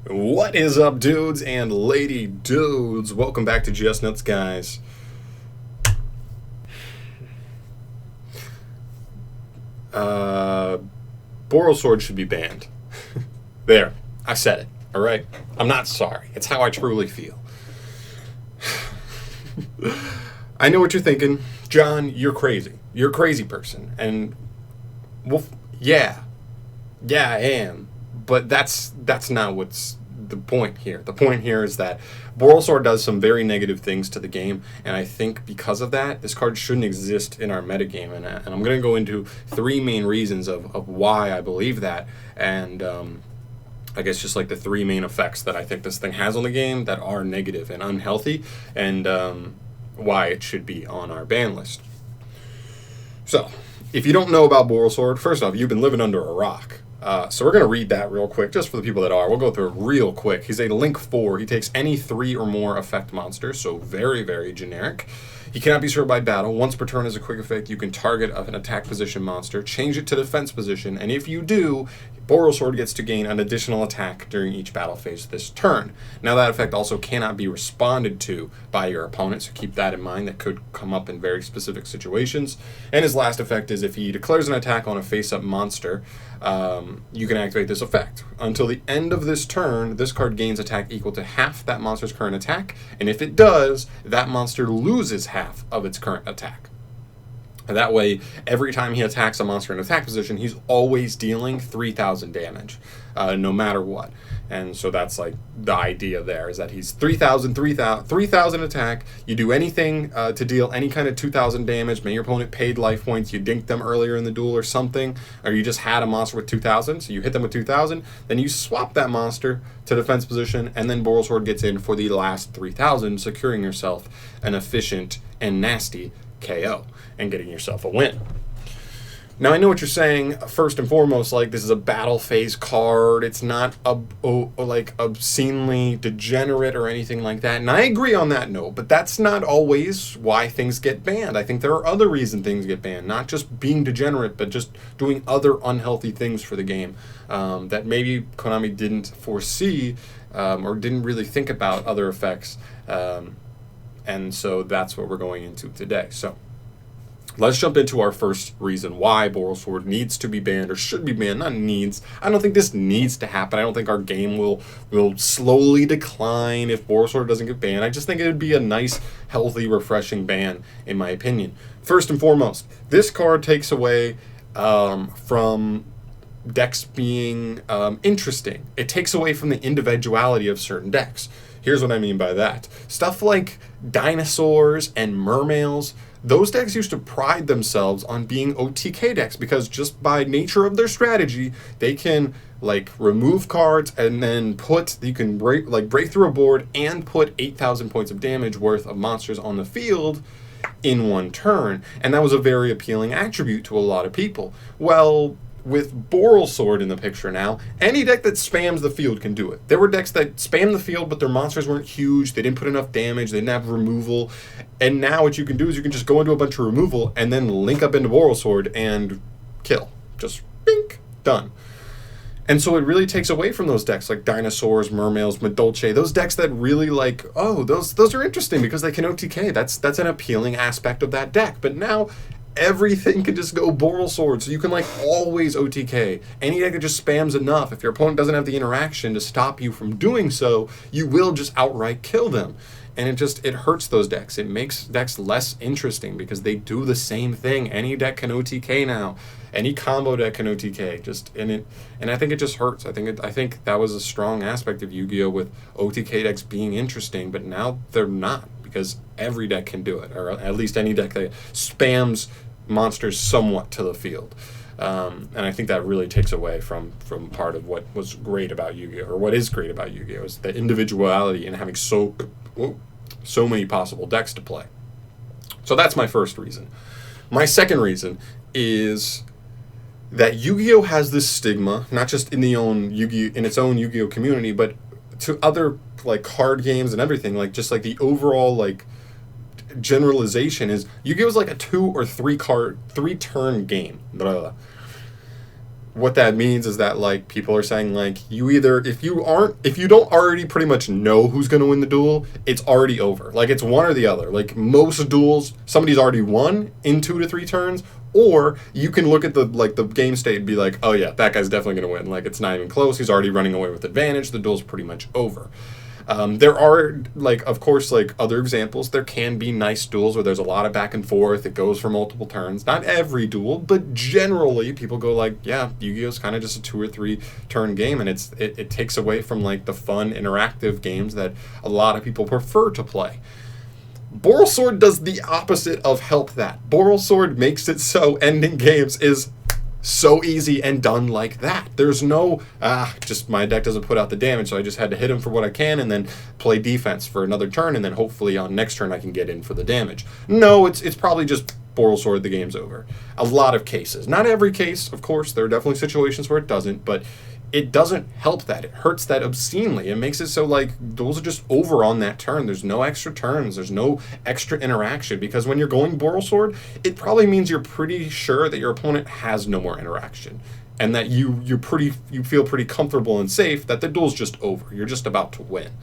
What is up, dudes and lady dudes? Welcome back to Just Nuts, guys. Borrelsword should be banned. There, I said it, alright? I'm not sorry. It's how I truly feel. I know what you're thinking. John, you're crazy. You're a crazy person. And, well, yeah, I am. But that's not what's the point here. The point here is that Borrelsword does some very negative things to the game, and I think because of that, this card shouldn't exist in our metagame. And I'm going to go into three main reasons of why I believe that, and I guess just like the three main effects that I think this thing has on the game that are negative and unhealthy, and why it should be on our ban list. So, if you don't know about Borrelsword, first off, you've been living under a rock. So we're going to read that real quick, just for the people that are. We'll go through it real quick. He's a Link 4. He takes any 3 or more effect monsters, so very, very generic. He cannot be served by battle. Once per turn as a quick effect, you can target an attack position monster, change it to defense position, and if you do, Borrelsword gets to gain an additional attack during each battle phase this turn. Now that effect also cannot be responded to by your opponent, so keep that in mind. That could come up in very specific situations. And his last effect is if he declares an attack on a face-up monster, you can activate this effect. Until the end of this turn, this card gains attack equal to half that monster's current attack, and if it does, that monster loses half of its current attack. And that way, every time he attacks a monster in attack position, he's always dealing 3,000 damage, no matter what. And so that's like the idea there, is that he's 3,000 attack. You do anything to deal any kind of 2,000 damage. Maybe your opponent paid life points, you dinked them earlier in the duel or something, or you just had a monster with 2,000, so you hit them with 2,000, then you swap that monster to defense position, and then Borrelsword gets in for the last 3,000, securing yourself an efficient and nasty KO and getting yourself a win. Now, I know what you're saying. First and foremost, like, this is a battle phase card. It's not like obscenely degenerate or anything like that. And I agree on that note, but that's not always why things get banned. I think there are other reasons things get banned, not just being degenerate, but just doing other unhealthy things for the game that maybe Konami didn't foresee or didn't really think about other effects. And so that's what we're going into today. So let's jump into our first reason why Borrelsword needs to be banned, or should be banned, not needs. I don't think this needs to happen. I don't think our game will slowly decline if Borrelsword doesn't get banned. I just think it would be a nice, healthy, refreshing ban, in my opinion. First and foremost, this card takes away from decks being interesting. It takes away from the individuality of certain decks. Here's what I mean by that. Stuff like dinosaurs and mermaids, those decks used to pride themselves on being OTK decks because just by nature of their strategy, they can like remove cards and then you can break through a board and put 8,000 points of damage worth of monsters on the field in one turn. And that was a very appealing attribute to a lot of people. Well, with Borrelsword in the picture now, any deck that spams the field can do it. There were decks that spammed the field, but their monsters weren't huge, they didn't put enough damage, they didn't have removal, and now what you can do is you can just go into a bunch of removal and then link up into Borrelsword and kill. Just, bink, done. And so it really takes away from those decks like dinosaurs, mermaids, Madolche, those decks that really like, oh, those are interesting because they can OTK. That's an appealing aspect of that deck. But now everything can just go Borrelsword, so you can like always OTK. Any deck that just spams enough, if your opponent doesn't have the interaction to stop you from doing so, you will just outright kill them. And it hurts those decks. It makes decks less interesting because they do the same thing. Any deck can OTK now. Any combo deck can OTK. And I think it just hurts. I think that was a strong aspect of Yu-Gi-Oh! With OTK decks being interesting, but now they're not because every deck can do it, or at least any deck that spams monsters somewhat to the field. And I think that really takes away from part of what was great about Yu-Gi-Oh! Or what is great about Yu-Gi-Oh! Is the individuality and having so many possible decks to play. So that's my first reason. My second reason is that Yu-Gi-Oh! Has this stigma, not just in its own Yu-Gi-Oh! Community, but to other like card games and everything, like just like the overall like generalization is Yu-Gi-Oh! Is like a 2 or 3 turn game. Blah, blah, blah. what that means is that, like, people are saying, like, you either, if you don't already pretty much know who's going to win the duel, it's already over. Like, it's one or the other. Like, most duels, somebody's already won in 2 to 3 turns, or you can look at the game state and be like, oh yeah, that guy's definitely going to win. Like, it's not even close. He's already running away with advantage. The duel's pretty much over. There are, like, of course, like, other examples. There can be nice duels where there's a lot of back and forth. It goes for multiple turns. Not every duel, but generally people go like, yeah, Yu-Gi-Oh's kind of just a 2 or 3 turn game, and it takes away from, like, the fun, interactive games that a lot of people prefer to play. Borrelsword does the opposite of help that. Borrelsword makes it so ending games is so easy and done like that. There's no, just my deck doesn't put out the damage, so I just had to hit him for what I can and then play defense for another turn, and then hopefully on next turn I can get in for the damage. No, it's probably just Borrelsword, the game's over. A lot of cases. Not every case, of course. There are definitely situations where it doesn't, but it doesn't help that. It hurts that obscenely. It makes it so, like, those are just over on that turn. There's no extra turns. There's no extra interaction, because when you're going Borrelsword, it probably means you're pretty sure that your opponent has no more interaction, and that you feel pretty comfortable and safe that the duel's just over. You're just about to win.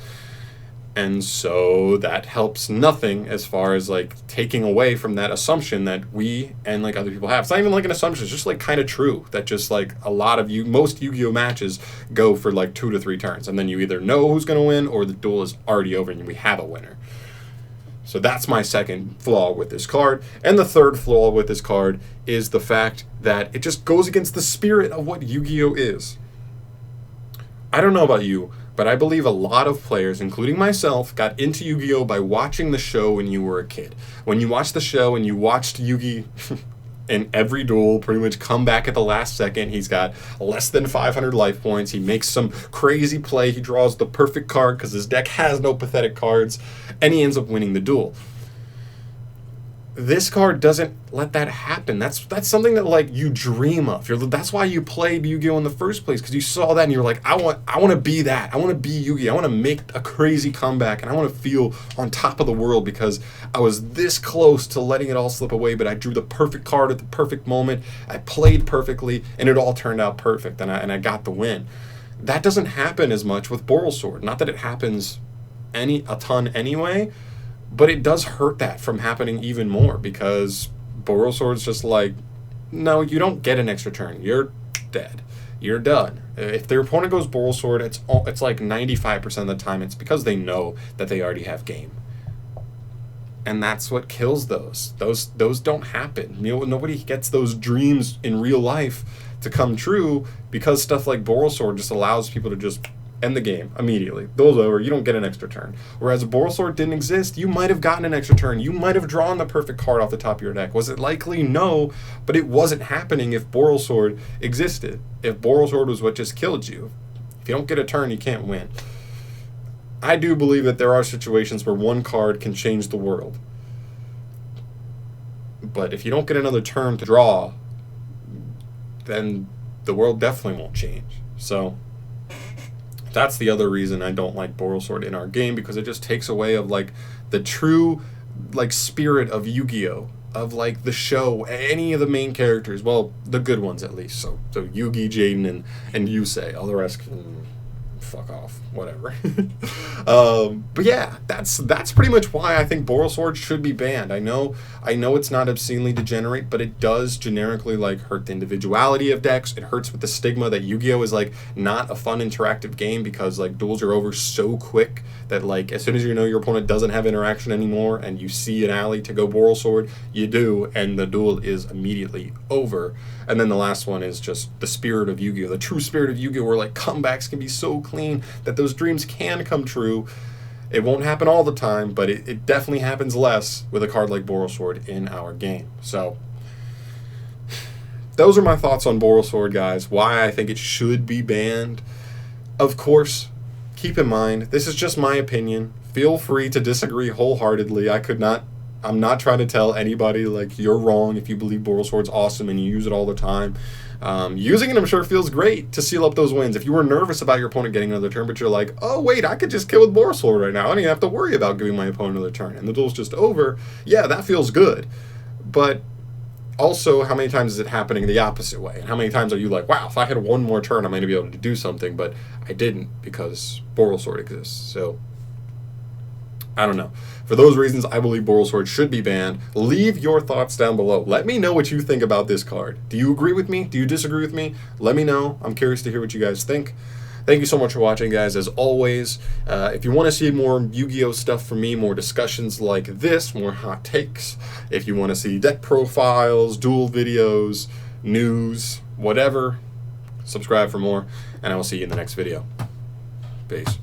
And so that helps nothing as far as, like, taking away from that assumption that we and, like, other people have. It's not even like an assumption. It's just, like, kind of true that just, like, most Yu-Gi-Oh matches go for, like, 2 to 3 turns. And then you either know who's going to win or the duel is already over and we have a winner. So that's my second flaw with this card. And the third flaw with this card is the fact that it just goes against the spirit of what Yu-Gi-Oh is. I don't know about you, but I believe a lot of players, including myself, got into Yu-Gi-Oh! By watching the show when you were a kid. When you watched the show and you watched Yugi in every duel pretty much come back at the last second, he's got less than 500 life points, he makes some crazy play, he draws the perfect card because his deck has no pathetic cards, and he ends up winning the duel. This card doesn't let that happen. That's something that, like, you dream of. That's why you played Yu-Gi-Oh! In the first place, because you saw that and you're like, I want to be that. I want to be Yugi. I want to make a crazy comeback, and I want to feel on top of the world because I was this close to letting it all slip away, but I drew the perfect card at the perfect moment. I played perfectly, and it all turned out perfect, and I got the win. That doesn't happen as much with Borrelsword. Not that it happens a ton anyway, but it does hurt that from happening even more, because Borrelsword's just like, no, you don't get an extra turn. You're dead. You're done. If their opponent goes Borrelsword, it's like 95% of the time it's because they know that they already have game. And that's what kills those. Those don't happen. Nobody gets those dreams in real life to come true, because stuff like Borrelsword just allows people to just end the game immediately. Duel's over. You don't get an extra turn. Whereas if Borrelsword didn't exist, you might have gotten an extra turn. You might have drawn the perfect card off the top of your deck. Was it likely? No, but it wasn't happening if Borrelsword existed. If Borrelsword was what just killed you. If you don't get a turn, you can't win. I do believe that there are situations where one card can change the world. But if you don't get another turn to draw, then the world definitely won't change. So that's the other reason I don't like Borrelsword in our game, because it just takes away of, like, the true, like, spirit of Yu-Gi-Oh! Of, like, the show, any of the main characters, well, the good ones at least. So Yugi, Jaden, and Yusei. All the rest can fuck off, whatever. But yeah, that's pretty much why I think Borrelsword should be banned. I know it's not obscenely degenerate, but it does generically, like, hurt the individuality of decks. It hurts with the stigma that Yu-Gi-Oh! Is, like, not a fun interactive game, because, like, duels are over so quick that, like, as soon as you know your opponent doesn't have interaction anymore and you see an alley to go Borrelsword, you do, and the duel is immediately over. And then the last one is just the spirit of Yu-Gi-Oh! The true spirit of Yu-Gi-Oh! Where, like, comebacks can be so clean that those dreams can come true. It won't happen all the time, but it definitely happens less with a card like Borrelsword in our game. So those are my thoughts on Borrelsword, guys. Why I think it should be banned. Of course, keep in mind, this is just my opinion. Feel free to disagree wholeheartedly. I'm not trying to tell anybody, like, you're wrong if you believe Borrelsword's awesome and you use it all the time. Using it, I'm sure, feels great to seal up those wins. If you were nervous about your opponent getting another turn, but you're like, oh, wait, I could just kill with Borrelsword right now. I don't even have to worry about giving my opponent another turn, and the duel's just over. Yeah, that feels good. But Also, how many times is it happening the opposite way? And how many times are you like, wow, if I had one more turn, I'm going to be able to do something, but I didn't because Borrelsword exists. So, I don't know. For those reasons, I believe Borrelsword should be banned. Leave your thoughts down below. Let me know what you think about this card. Do you agree with me? Do you disagree with me? Let me know. I'm curious to hear what you guys think. Thank you so much for watching, guys. As always, if you want to see more Yu-Gi-Oh stuff from me, more discussions like this, more hot takes, if you want to see deck profiles, duel videos, news, whatever, subscribe for more, and I will see you in the next video. Peace.